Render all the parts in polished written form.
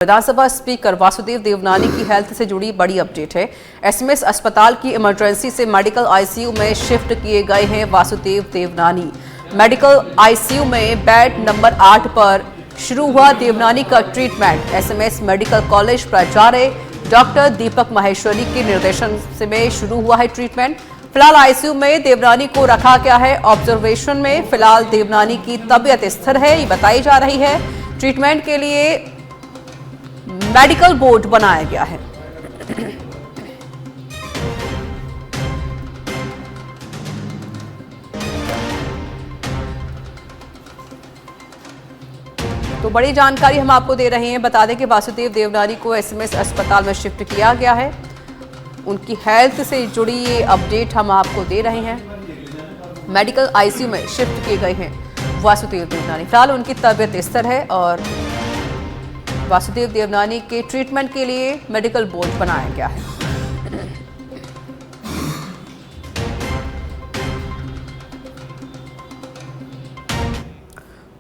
विधानसभा speaker Vasudev Devnani की health से जुड़ी बड़ी अपडेट है। एसएमएस अस्पताल की इमरजेंसी से मेडिकल आईसीयू में शिफ्ट किए गए हैं वासुदेव देवनानी। मेडिकल आईसीयू में बेड नंबर 8 पर शुरू हुआ देवनानी का ट्रीटमेंट। एसएमएस मेडिकल कॉलेज प्राचार्य डॉक्टर दीपक माहेश्वरी के निर्देशन में शुरू हुआ है ट्रीटमेंट। फिलहाल आईसीयू में देवनानी को रखा गया है ऑब्जर्वेशन में। फिलहाल देवनानी की तबीयत स्थिर है, ये बताई जा रही है। ट्रीटमेंट के लिए मेडिकल बोर्ड बनाया गया है। तो बड़ी जानकारी हम आपको दे रहे हैं। बता दें कि वासुदेव देवनानी को एसएमएस अस्पताल में शिफ्ट किया गया है। उनकी हेल्थ से जुड़ी ये अपडेट हम आपको दे रहे हैं। मेडिकल आईसीयू में शिफ्ट किए गए हैं वासुदेव देवनानी। फिलहाल उनकी तबीयत स्थिर है और वासुदेव देवनानी के ट्रीटमेंट के लिए मेडिकल बोर्ड बनाया गया है।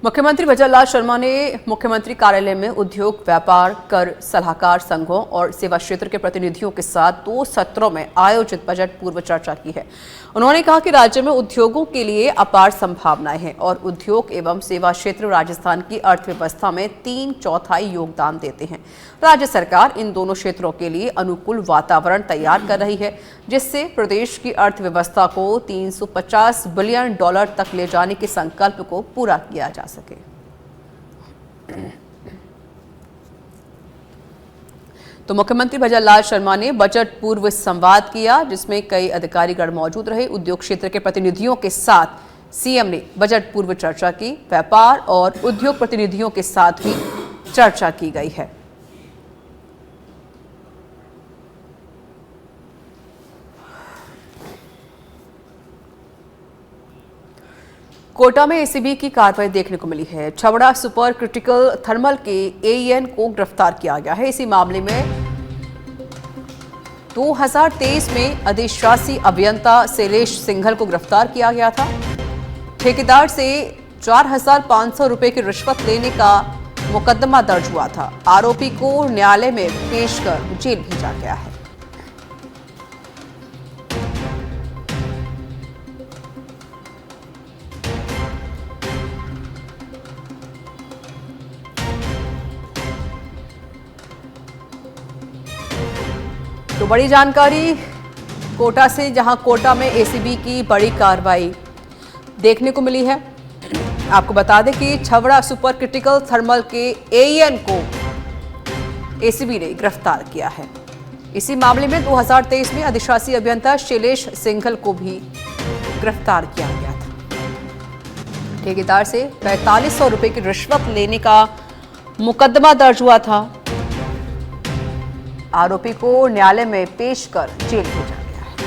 मुख्यमंत्री भजनलाल शर्मा ने मुख्यमंत्री कार्यालय में उद्योग, व्यापार, कर सलाहकार संघों और सेवा क्षेत्र के प्रतिनिधियों के साथ 2 सत्रों में आयोजित बजट पूर्व चर्चा की है। उन्होंने कहा कि राज्य में उद्योगों के लिए अपार संभावनाएं हैं और उद्योग एवं सेवा क्षेत्र राजस्थान की अर्थव्यवस्था में 3/4 योगदान देते हैं। राज्य सरकार इन दोनों क्षेत्रों के लिए अनुकूल वातावरण तैयार कर रही है, जिससे प्रदेश की अर्थव्यवस्था को $350 बिलियन तक ले जाने के संकल्प को पूरा किया जा सके। तो मुख्यमंत्री भजनलाल शर्मा ने बजट पूर्व संवाद किया, जिसमें कई अधिकारीगण मौजूद रहे। उद्योग क्षेत्र के प्रतिनिधियों के साथ सीएम ने बजट पूर्व चर्चा की। व्यापार और उद्योग प्रतिनिधियों के साथ भी चर्चा की गई है। कोटा में एसीबी की कार्रवाई देखने को मिली है। छबड़ा सुपर क्रिटिकल थर्मल के एईएन को गिरफ्तार किया गया है। इसी मामले में 2023 में अधिशासी अभियंता शैलेश सिंघल को गिरफ्तार किया गया था। ठेकेदार से 4,500 रुपए की रिश्वत लेने का मुकदमा दर्ज हुआ था। आरोपी को न्यायालय में पेश कर जेल भेजा गया है। तो बड़ी जानकारी कोटा से, जहां कोटा में एसीबी की बड़ी कार्रवाई देखने को मिली है। आपको बता दें कि छबड़ा सुपर क्रिटिकल थर्मल के एईएन को एसीबी ने गिरफ्तार किया है। इसी मामले में 2023 में अधिशासी अभियंता शैलेश सिंघल को भी गिरफ्तार किया गया था। ठेकेदार से 4500 रुपए की रिश्वत लेने का मुकदमा दर्ज हुआ था। आरोपी को न्यायालय में पेश कर जेल भेजा गया है।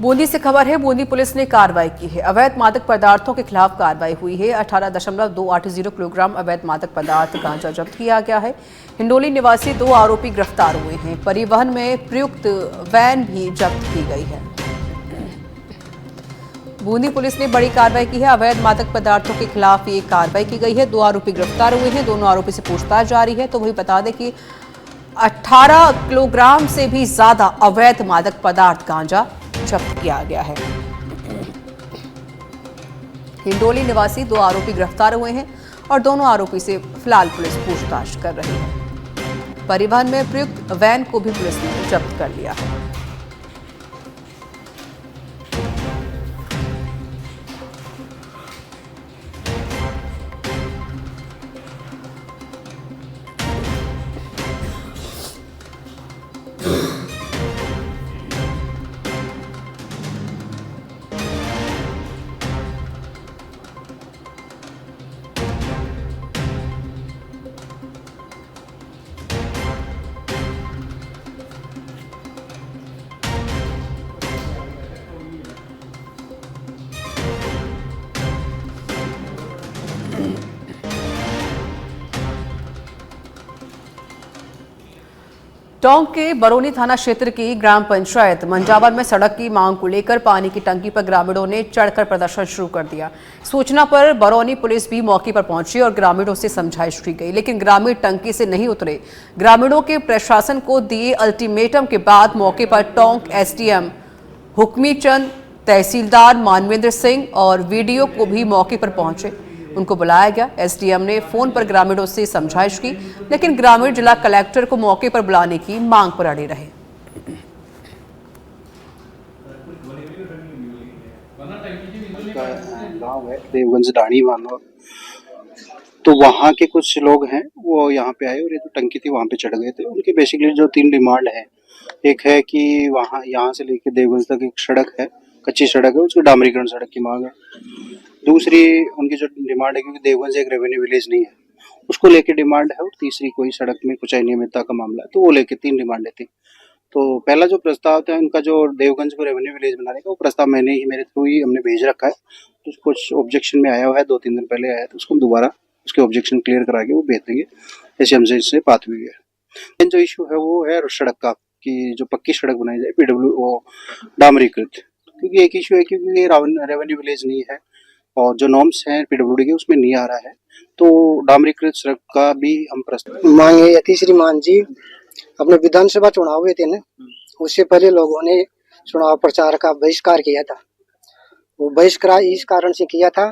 बूंदी से खबर है। बूंदी पुलिस ने कार्रवाई की है। अवैध मादक पदार्थों के खिलाफ कार्रवाई हुई है। 18.280 किलोग्राम अवैध मादक पदार्थ गांजा जब्त किया गया है। हिंडोली निवासी 2 आरोपी गिरफ्तार हुए हैं। परिवहन में प्रयुक्त वैन भी जब्त की गई है। बूंदी पुलिस ने बड़ी कार्रवाई की है। अवैध मादक पदार्थों के खिलाफ ये कार्रवाई की गई है। 2 आरोपी गिरफ्तार हुए हैं। दोनों आरोपी से पूछताछ जारी है। तो वही बता दें कि 18 किलोग्राम से भी ज्यादा अवैध मादक पदार्थ गांजा जब्त किया गया है। हिंडोली निवासी 2 आरोपी गिरफ्तार हुए हैं और दोनों आरोपी से फिलहाल पुलिस पूछताछ कर रही है। परिवहन में प्रयुक्त वैन को भी पुलिस ने जब्त कर लिया है। टोंक के बरौनी थाना क्षेत्र की ग्राम पंचायत मंजावर में सड़क की मांग को लेकर पानी की टंकी पर ग्रामीणों ने चढ़कर प्रदर्शन शुरू कर दिया। सूचना पर बरौनी पुलिस भी मौके पर पहुंची और ग्रामीणों से समझाइश की गई, लेकिन ग्रामीण टंकी से नहीं उतरे। ग्रामीणों के प्रशासन को दिए अल्टीमेटम के बाद मौके पर टोंक एसडीएम हुक्मी चंद, तहसीलदार मानवेंद्र सिंह और वीडीओ को भी मौके पर पहुंचे। उनको बुलाया गया। एसडीएम ने फोन पर ग्रामीणों से समझाइश की, लेकिन ग्रामीण जिला कलेक्टर को मौके पर बुलाने की मांग पर अड़े रहे। गांव है देवगंज डाणी मानो, तो वहाँ के कुछ लोग हैं वो यहाँ पे आए और ये जो टंकी थी वहाँ पे चढ़ गए थे। उनके बेसिकली जो 3 डिमांड है, एक है कि वहाँ यहाँ से लेके देवगंज तक एक सड़क है, कच्ची सड़क है, उसको डामरीकरण सड़क की मांग है। दूसरी उनकी जो डिमांड है, क्योंकि देवगंज एक रेवेन्यू विलेज नहीं है, उसको लेके डिमांड है। और तीसरी कोई सड़क में कुछ अनियमितता का मामला है, तो वो लेके 3 डिमांडें थी। तो पहला जो प्रस्ताव था उनका, जो देवगंज को रेवेन्यू विलेज बनाने का, वो प्रस्ताव मैंने ही मेरे थ्रू ही हमने भेज रखा है। तो कुछ ऑब्जेक्शन में आया हुआ है, 2-3 दिन पहले आया था, उसको हम दोबारा उसके ऑब्जेक्शन क्लियर करा के वो भेज देंगे। ऐसे हमसे इससे बात हुई है। लेकिन जो इशू है वो है सड़क का, कि जो पक्की सड़क बनाई जाए पीडब्ल्यू वो डामरीकृत, क्योंकि एक इशू है क्योंकि ये रेवेन्यू विलेज नहीं है और जो नॉर्म्स हैं पीडब्ल्यूडी के उसमें नहीं आ रहा है, तो डामरीकृत सड़क का भी हम प्रस्ताव मांगे। तीसरी मान जी, अपने विधानसभा चुनाव हुए थे ना, उससे पहले लोगों ने चुनाव प्रचार का बहिष्कार किया था। वो बहिष्कार इस कारण से किया था,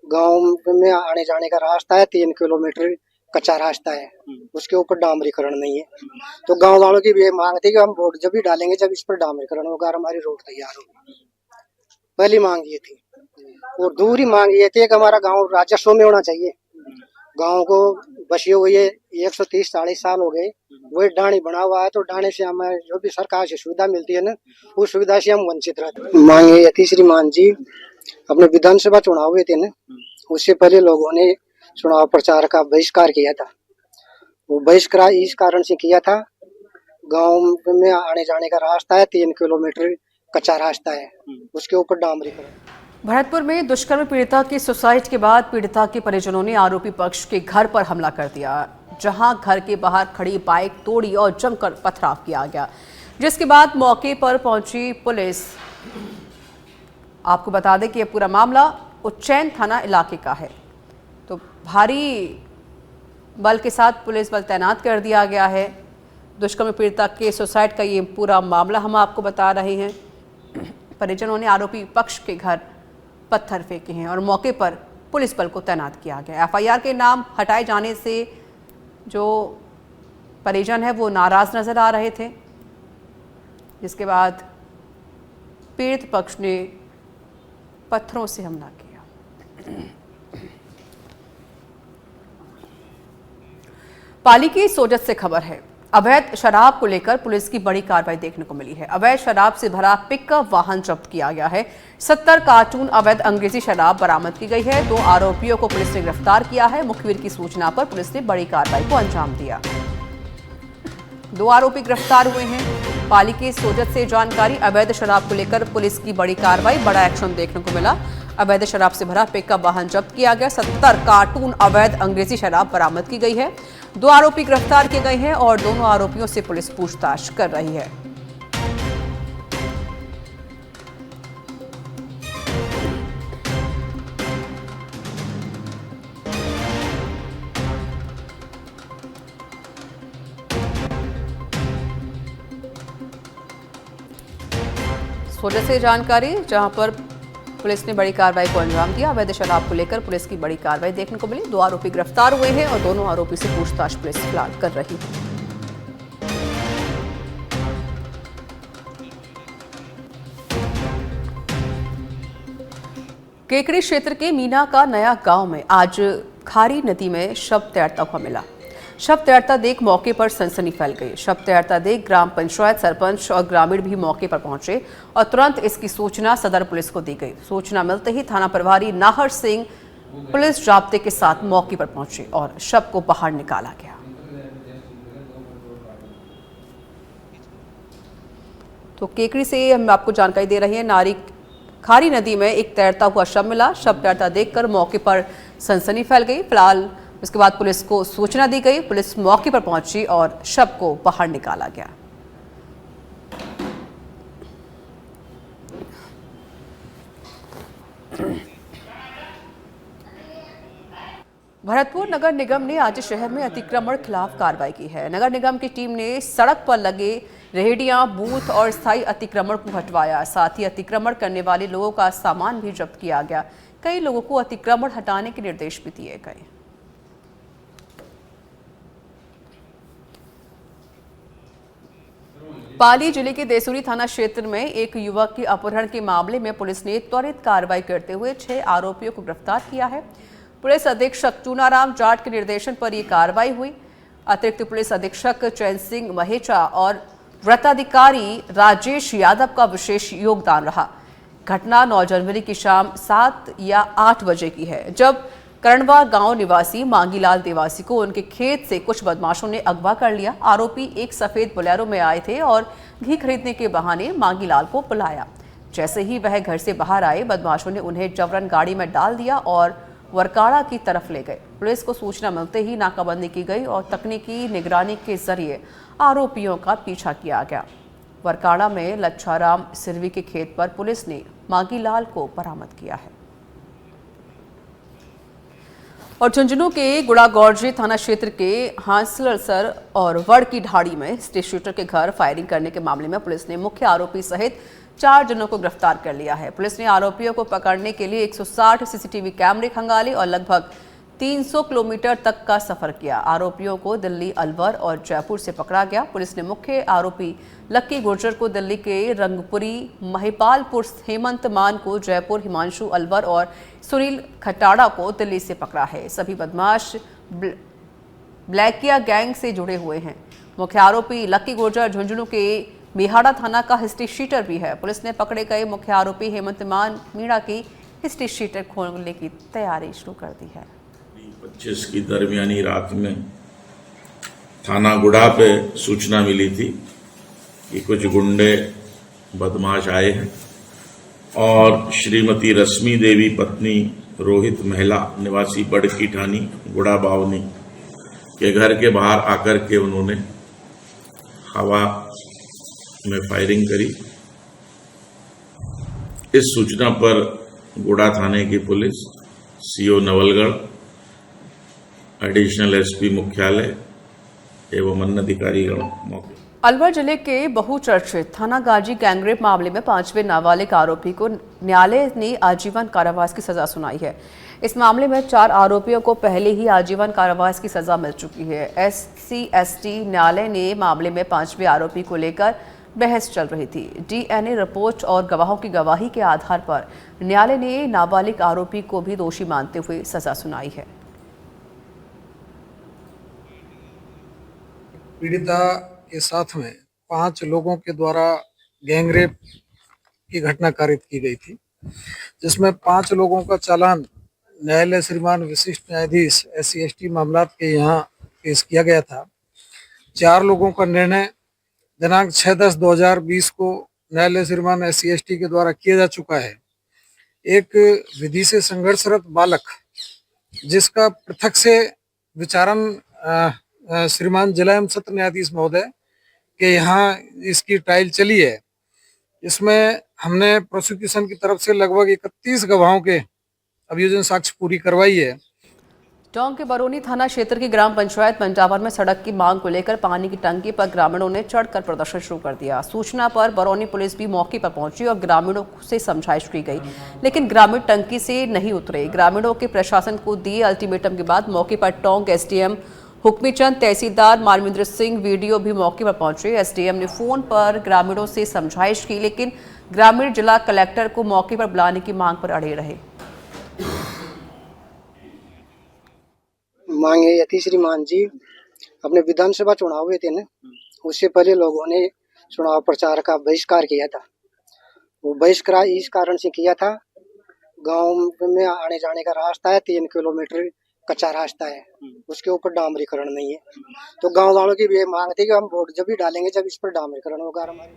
गांव में आने जाने का रास्ता है 3 किलोमीटर कच्चा रास्ता है, उसके ऊपर डामरीकरण नहीं है। तो गांव वालों की भी ये मांग थी कि हम वोट जब भी डालेंगे जब इस पर डामरीकरण होगा और हमारी रोड तैयार होगी। पहली मांग ये थी। और दूसरी मांग ये थी कि हमारा गांव राजस्व में होना चाहिए। गांव को बसे हुए 130-40 साल हो गए, वही डाणी बना हुआ है, तो डाणी से हमें जो भी सरकार से सुविधा मिलती है ना, उस सुविधा से हम वंचित रहते। मांगे। तीसरी मान जी, अपने विधानसभा चुनाव हुए थे ना, उससे पहले लोगों ने चुनाव प्रचार का बहिष्कार किया था। वो बहिष्कार इस कारण से किया था, गांव में आने जाने का रास्ता है 3 किलोमीटर कच्चा रास्ता है, उसके ऊपर डामरीकरण। भरतपुर में दुष्कर्म पीड़िता की सुसाइड के बाद पीड़िता के परिजनों ने आरोपी पक्ष के घर पर हमला कर दिया, जहां घर के बाहर खड़ी बाइक तोड़ी और जमकर पथराव किया गया, जिसके बाद मौके पर पहुंची पुलिस। आपको बता दें कि यह पूरा मामला उज्जैन थाना इलाके का है। तो भारी बल के साथ पुलिस बल तैनात कर दिया गया है। दुष्कर्म पीड़िता के सुसाइड का ये पूरा मामला हम आपको बता रहे हैं। परिजनों ने आरोपी पक्ष के घर पत्थर फेंके हैं और मौके पर पुलिस बल को तैनात किया गया। एफआईआर के नाम हटाए जाने से जो परिजन है वो नाराज नजर आ रहे थे, जिसके बाद पीड़ित पक्ष ने पत्थरों से हमला किया। पाली की सोजत से खबर है। अवैध शराब को लेकर पुलिस की बड़ी कार्रवाई देखने को मिली है। अवैध शराब से भरा पिकअप वाहन जब्त किया गया है। 70 कार्टून अवैध अंग्रेजी शराब बरामद की गई है। 2 आरोपियों को पुलिस ने गिरफ्तार किया है। मुखबिर की सूचना पर पुलिस ने बड़ी कार्रवाई को अंजाम दिया। 2 आरोपी गिरफ्तार हुए हैं। पाली की सोजत से जानकारी। अवैध शराब को लेकर पुलिस की बड़ी कार्रवाई, बड़ा एक्शन देखने को मिला। अवैध शराब से भरा पिकअप वाहन जब्त किया गया। 70 कार्टून अवैध अंग्रेजी शराब बरामद की गई है। 2 आरोपी गिरफ्तार किए गए हैं और दोनों आरोपियों से पुलिस पूछताछ कर रही है। सोजत से जानकारी, जहां पर पुलिस ने बड़ी कार्रवाई को अंजाम दिया। अवैध शराब को लेकर पुलिस की बड़ी कार्रवाई देखने को मिली। 2 आरोपी गिरफ्तार हुए हैं और दोनों आरोपी से पूछताछ पुलिस फिलहाल कर रही है। केकड़ी क्षेत्र के मीना का नया गांव में आज खारी नदी में शव तैरता हुआ मिला। शव तैरता देख मौके पर सनसनी फैल गई। शव तैरता देख ग्राम पंचायत सरपंच और ग्रामीण भी मौके पर पहुंचे और तुरंत इसकी सूचना सदर पुलिस को दी गई। सूचना मिलते ही थाना प्रभारी नाहर सिंह पुलिस जाब्ते के साथ मौके पर पहुंचे और शव को बाहर निकाला गया। तो केकड़ी से हम आपको जानकारी दे रहे हैं। खारी नदी में एक तैरता हुआ शव मिला। शव तैरता देखकर मौके पर सनसनी फैल गई। फिलहाल उसके बाद पुलिस को सूचना दी गई। पुलिस मौके पर पहुंची और शव को बाहर निकाला गया। भरतपुर नगर निगम ने आज शहर में अतिक्रमण खिलाफ कार्रवाई की है। नगर निगम की टीम ने सड़क पर लगे रेहड़ियां, बूथ और स्थायी अतिक्रमण को हटवाया। साथ ही अतिक्रमण करने वाले लोगों का सामान भी जब्त किया गया। कई लोगों को अतिक्रमण हटाने के निर्देश भी दिए गए। पाली जिले के देसूरी थाना क्षेत्र में एक युवक के अपहरण के मामले में पुलिस ने त्वरित कार्रवाई करते हुए 6 आरोपियों को गिरफ्तार किया है। पुलिस अधीक्षक चूनाराम जाट के निर्देशन पर यह कार्रवाई हुई। अतिरिक्त पुलिस अधीक्षक चैन सिंह महेचा और व्रताधिकारी राजेश यादव का विशेष योगदान रहा। घटना 9 जनवरी की शाम 7 या 8 बजे की है, जब करणवा गांव निवासी मांगीलाल देवासी को उनके खेत से कुछ बदमाशों ने अगवा कर लिया। आरोपी एक सफेद बोलेरो में आए थे और घी खरीदने के बहाने मांगीलाल को बुलाया। जैसे ही वह घर से बाहर आए, बदमाशों ने उन्हें जबरन गाड़ी में डाल दिया और वरकाड़ा की तरफ ले गए। पुलिस को सूचना मिलते ही नाकाबंदी की गई और तकनीकी निगरानी के जरिए आरोपियों का पीछा किया गया। वरकाड़ा में लच्छाराम सिरवी के खेत पर पुलिस ने मांगीलाल को बरामद किया है। और झुंझुनू के गुड़ागौरजी थाना क्षेत्र के हांसलसर और वड़ की ढाड़ी में स्ट्रीट शूटर के घर फायरिंग करने के मामले में पुलिस ने मुख्य आरोपी सहित 4 जनों को गिरफ्तार कर लिया है। पुलिस ने आरोपियों को पकड़ने के लिए 160 सीसीटीवी कैमरे खंगाले और लगभग 300 किलोमीटर तक का सफर किया। आरोपियों को दिल्ली, अलवर और जयपुर से पकड़ा गया। पुलिस ने मुख्य आरोपी लक्की गुर्जर को दिल्ली के रंगपुरी, महिपालपुर, हेमंत मान को जयपुर, हिमांशु अलवर और सुनील खटाड़ा को दिल्ली से पकड़ा है। सभी बदमाश ब्लैकिया गैंग से जुड़े हुए हैं। मुख्य आरोपी लक्की गुर्जर झुंझुनू के मेहाड़ा थाना का हिस्ट्री शीटर भी है। पुलिस ने पकड़े गए मुख्य आरोपी हेमंत मान मीणा की हिस्ट्री शीटर खोलने की तैयारी शुरू कर दी है। 25 की दरमियानी रात में थाना गुड़ा पे सूचना मिली थी कि कुछ गुंडे बदमाश आए हैं और श्रीमती रश्मि देवी पत्नी रोहित महिला निवासी बड़की ठानी गुड़ा बावनी के घर के बाहर आकर के उन्होंने हवा में फायरिंग करी। इस सूचना पर गुड़ा थाने की police, CO Nawalgarh, additional SP मुख्यालय एवं अन्य अधिकारीगण मौके। अलवर जिले के बहुचर्चित थाना गाजी गैंगरेप मामले में 5वें नाबालिग आरोपी को न्यायालय ने आजीवन कारावास की सजा सुनाई है। इस मामले में 4 आरोपियों को पहले ही आजीवन कारावास की सजा मिल चुकी है। SC/ST न्यायालय ने मामले में 5वें आरोपी को लेकर बहस चल रही थी। DNA रिपोर्ट और गवाहों की गवाही के आधार पर न्यायालय ने नाबालिग आरोपी को भी दोषी मानते हुए सजा सुनाई है। पीड़िता के साथ में 5 लोगों के द्वारा गैंगरेप की घटना कारित की गई थी, जिसमें 5 लोगों का चालान न्यायालय श्रीमान विशिष्ट न्यायाधीश SC/ST मामलात के यहाँ पेश किया गया था। 4 लोगों का निर्णय दिनांक 6/10/2020 को न्यायालय श्रीमान SC/ST के द्वारा किया जा चुका है। एक विधि से संघर्षरत बालक जिसका पृथक से विचारण श्रीमान जिला एवं सत्र न्यायाधीश महोदय के यहाँ इसकी ट्रायल चली है। इसमें हमने प्रोसिक्यूशन की तरफ से लगभग 31 गवाहों के अभियोजन साक्ष्य पूरी करवाई है। टोंक के बरौनी थाना क्षेत्र की ग्राम पंचायत मंडावर में सड़क की मांग को लेकर पानी की टंकी पर ग्रामीणों ने चढ़कर प्रदर्शन शुरू कर दिया। सूचना पर बरौनी पुलिस भी मौके पर पहुंची और ग्रामीणों से समझाइश की गई, लेकिन ग्रामीण टंकी से नहीं उतरे। ग्रामीणों के प्रशासन को दिए अल्टीमेटम के बाद मौके पर टोंक SDM हुक्मीचंद, तहसीलदार मालविंद्र सिंह वीडियो भी मौके पर पहुंचे। SDM ने फोन पर ग्रामीणों से समझाइश की, लेकिन ग्रामीण जिला कलेक्टर को मौके पर बुलाने की मांग पर अड़े रहे। मांगे ये थी श्रीमान जी, अपने विधानसभा चुनाव हुए थे ना, उससे पहले लोगों ने चुनाव प्रचार का बहिष्कार किया था। वो बहिष्कार इस कारण से किया था, गांव में आने जाने का रास्ता है 3 किलोमीटर कच्चा रास्ता है, उसके ऊपर डामरीकरण नहीं है। तो गांव वालों की भी ये मांग थी कि हम वोट जब भी डालेंगे जब इस पर डामरीकरण होगा हमारे।